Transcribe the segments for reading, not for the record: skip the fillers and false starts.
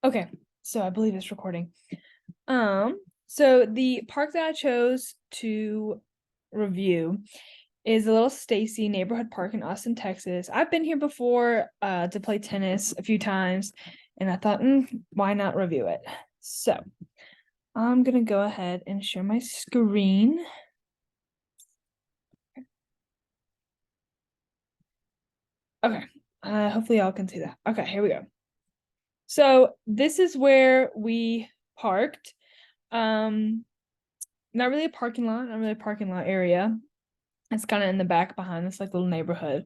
Okay, so I believe it's recording. So the park that I chose to review is the Little Stacy Neighborhood Park in Austin, Texas. I've been here before to play tennis a few times, and I thought, why not review it? So I'm gonna go ahead and share my screen. Okay, hopefully y'all can see that. Okay, here we go. So this is where we parked. Not really a parking lot, not really a parking lot area. It's kind of in the back behind this like little neighborhood.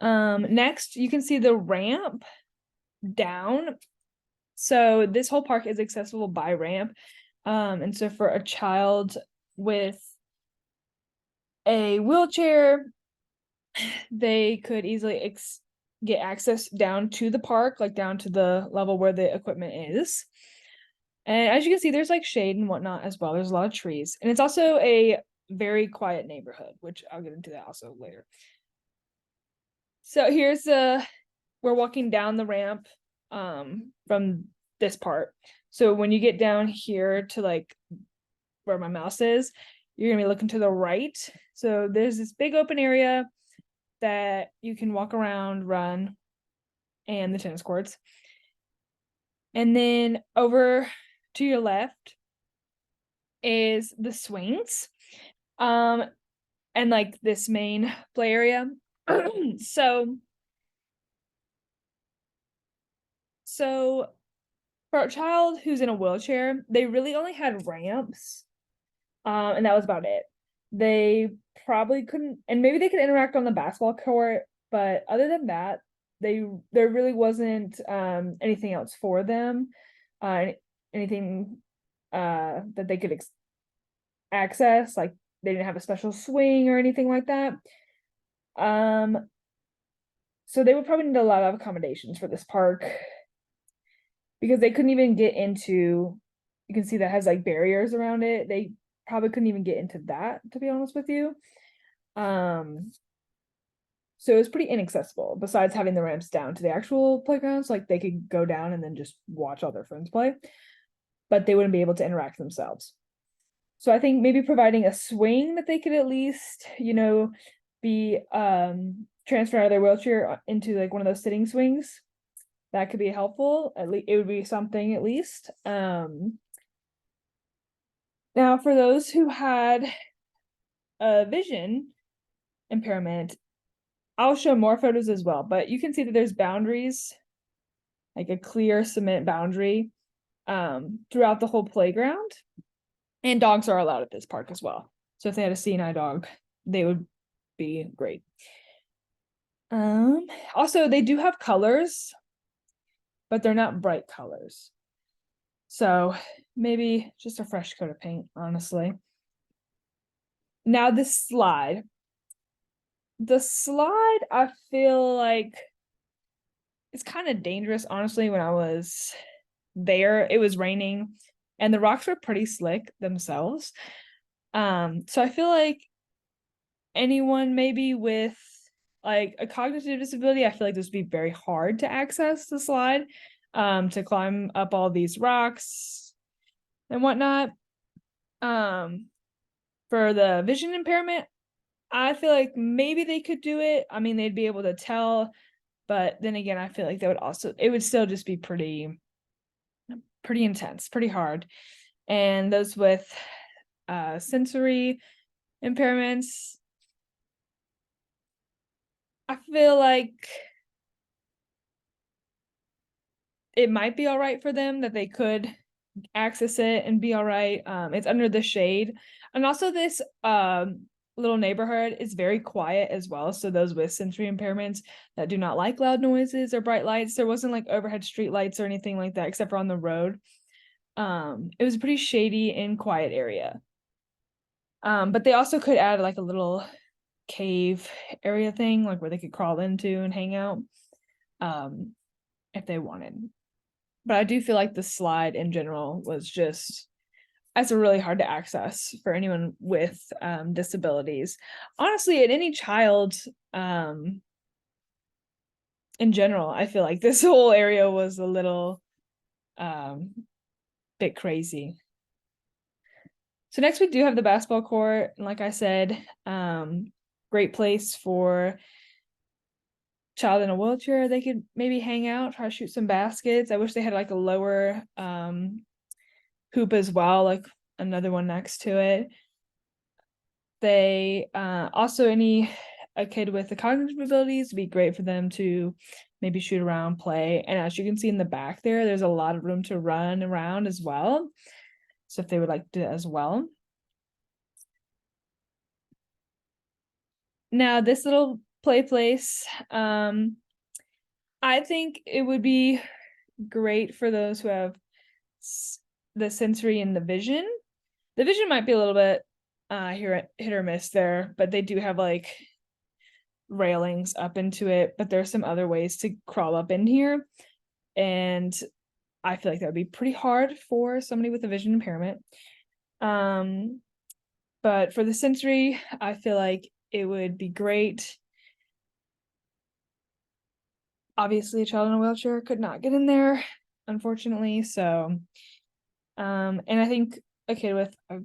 Next you can see the ramp down. So this whole park is accessible by ramp. And so for a child with a wheelchair, they could easily get access down to the park, like down to the level where the equipment is. And as you can see, there's like shade and whatnot as well. There's a lot of trees. And it's also a very quiet neighborhood, which I'll get into that also later. So here's we're walking down the ramp from this part. So when you get down here to like where my mouse is, you're gonna be looking to the right. So there's this big open area that you can walk around, run, and the tennis courts. And then over to your left is the swings. And like this main play area. So for a child who's in a wheelchair, they really only had ramps. And that was about it. They probably couldn't, and maybe they could interact on the basketball court, but other than that, there really wasn't anything else for them. Anything that they could access, like they didn't have a special swing or anything like that. So they would probably need a lot of accommodations for this park because they couldn't even get into, you can see that has like barriers around it. They probably couldn't even get into that, to be honest with you. So it was pretty inaccessible besides having the ramps down to the actual playgrounds. Like they could go down and then just watch all their friends play, but they wouldn't be able to interact themselves. So I think maybe providing a swing that they could at least, be transferred out of their wheelchair into like one of those sitting swings. That could be helpful. At least it would be something at least. Now for those who had a vision impairment, I'll show more photos as well, but you can see that there's boundaries, like a clear cement boundary throughout the whole playground. And dogs are allowed at this park as well. So if they had a seeing eye dog, they would be great. Also they do have colors, but they're not bright colors. So maybe just a fresh coat of paint, honestly. Now this slide. The slide, I feel like it's kind of dangerous, honestly. When I was there, it was raining and the rocks were pretty slick themselves. So I feel like anyone maybe with like a cognitive disability, I feel like this would be very hard to access the slide, to climb up all these rocks and whatnot. For the vision impairment, I feel like maybe they could do it. I mean, they'd be able to tell, but then again, I feel like it would still just be pretty intense, pretty hard. And those with sensory impairments, I feel like it might be all right for them, that they could access it and be all right. It's under the shade. And also this little neighborhood is very quiet as well. So those with sensory impairments that do not like loud noises or bright lights, there wasn't like overhead street lights or anything like that, except for on the road. It was a pretty shady and quiet area. But they also could add like a little cave area thing, like where they could crawl into and hang out, if they wanted. But I do feel like the slide in general was just, that's really hard to access for anyone with disabilities. Honestly, at any child in general, I feel like this whole area was a little bit crazy. So next we do have the basketball court, and like I said, great place for child in a wheelchair. They could maybe hang out, try to shoot some baskets. I wish they had like a lower hoop as well, like another one next to it. They also a kid with the cognitive abilities would be great for them to maybe shoot around, play. And as you can see in the back there's a lot of room to run around as well. So if they would like to do that as well. Now this little play place, I think it would be great for those who have the sensory and the vision. The vision might be a little bit hit or miss there, but they do have like railings up into it, but there's some other ways to crawl up in here, and I feel like that would be pretty hard for somebody with a vision impairment. But for the sensory, I feel like it would be great. Obviously, a child in a wheelchair could not get in there, unfortunately. So, and I think a kid with a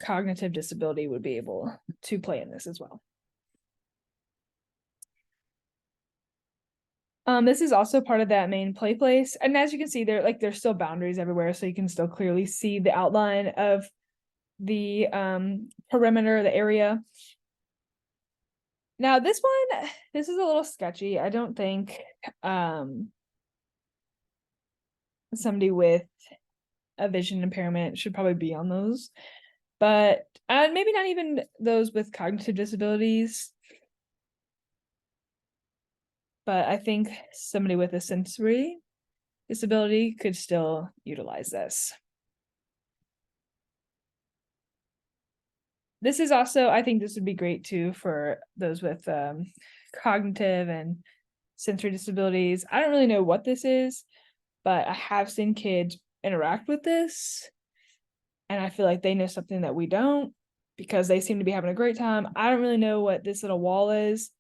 cognitive disability would be able to play in this as well. This is also part of that main play place, and as you can see, there's still boundaries everywhere, so you can still clearly see the outline of the perimeter, the area. Now this is a little sketchy. I don't think somebody with a vision impairment should probably be on those, but maybe not even those with cognitive disabilities. But I think somebody with a sensory disability could still utilize this. This is also, I think this would be great too for those with cognitive and sensory disabilities. I don't really know what this is, but I have seen kids interact with this, and I feel like they know something that we don't, because they seem to be having a great time. I don't really know what this little wall is,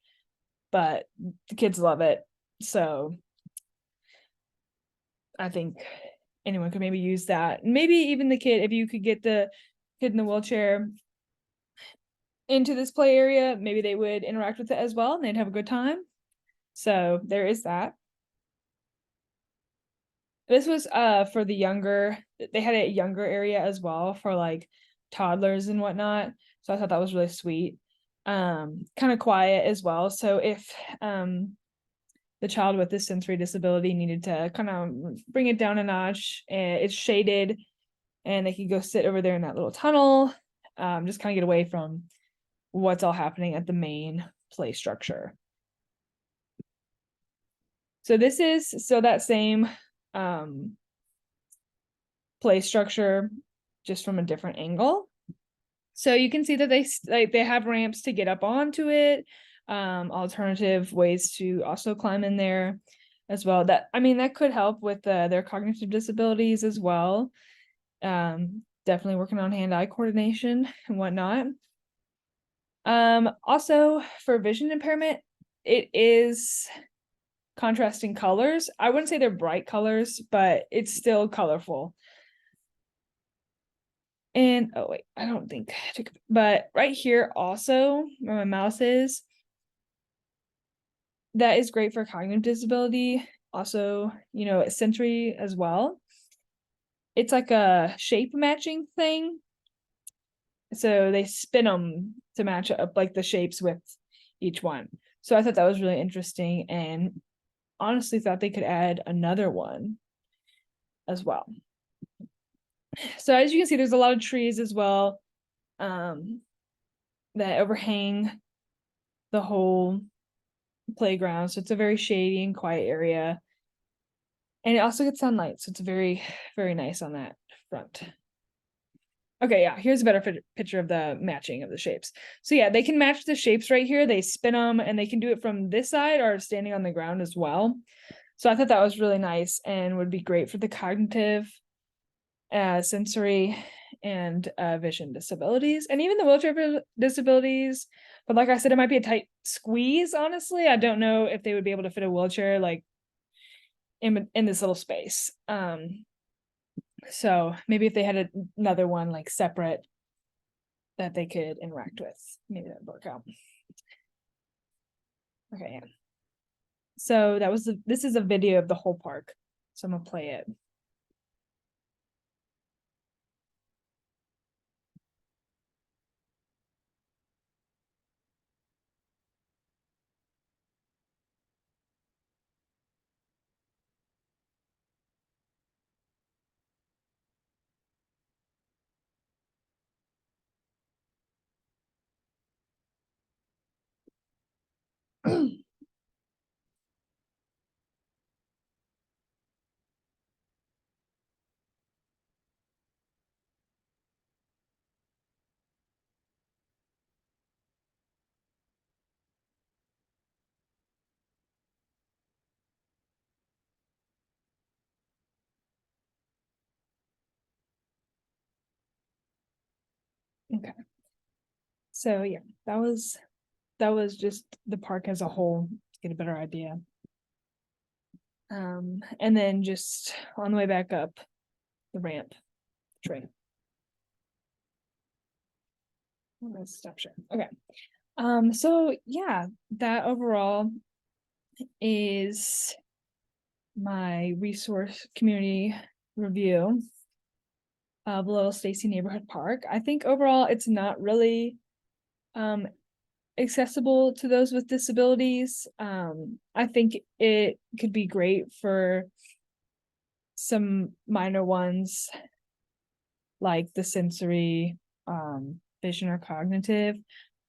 but the kids love it. So I think anyone could maybe use that. Maybe even the kid, if you could get the kid in the wheelchair into this play area, maybe they would interact with it as well and they'd have a good time. So there is that. This was for the younger, they had a younger area as well for like toddlers and whatnot. So I thought that was really sweet. Kind of quiet as well. So if the child with this sensory disability needed to kind of bring it down a notch, it's shaded and they could go sit over there in that little tunnel, just kind of get away from what's all happening at the main play structure. So this is that same play structure, just from a different angle. So you can see that they have ramps to get up onto it, alternative ways to also climb in there as well. That could help with their cognitive disabilities as well. Definitely working on hand-eye coordination and whatnot. Also for vision impairment, it is contrasting colors. I wouldn't say they're bright colors, but it's still colorful. And oh wait, I don't think, but right here also where my mouse is, that is great for cognitive disability. Also, sensory as well. It's like a shape matching thing. So they spin them to match up like the shapes with each one. So I thought that was really interesting, and honestly thought they could add another one as well. So as you can see, there's a lot of trees as well that overhang the whole playground. So it's a very shady and quiet area. And it also gets sunlight. So it's very, very nice on that front. Okay, yeah, here's a better picture of the matching of the shapes. So yeah, they can match the shapes right here. They spin them, and they can do it from this side or standing on the ground as well. So I thought that was really nice and would be great for the cognitive, sensory, and vision disabilities, and even the wheelchair disabilities. But like I said, it might be a tight squeeze, honestly. I don't know if they would be able to fit a wheelchair like in this little space. So maybe if they had another one like separate that they could interact with, maybe that would work out. Okay, yeah. So this is a video of the whole park. So I'm gonna play it. Okay. So yeah, that was just the park as a whole to get a better idea. And then just on the way back up the ramp train. Let's stop sharing. Okay. So yeah, that overall is my resource community review of Little Stacy Neighborhood Park. I think overall it's not really accessible to those with disabilities. I think it could be great for some minor ones like the sensory, vision or cognitive.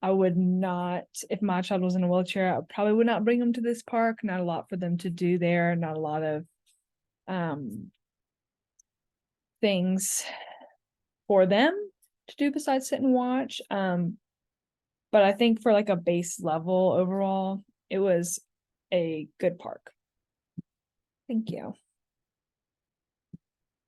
I would not, if my child was in a wheelchair, I probably would not bring them to this park. Not a lot for them to do there, not a lot of things for them to do besides sit and watch. But I think for like a base level overall, it was a good park. Thank you.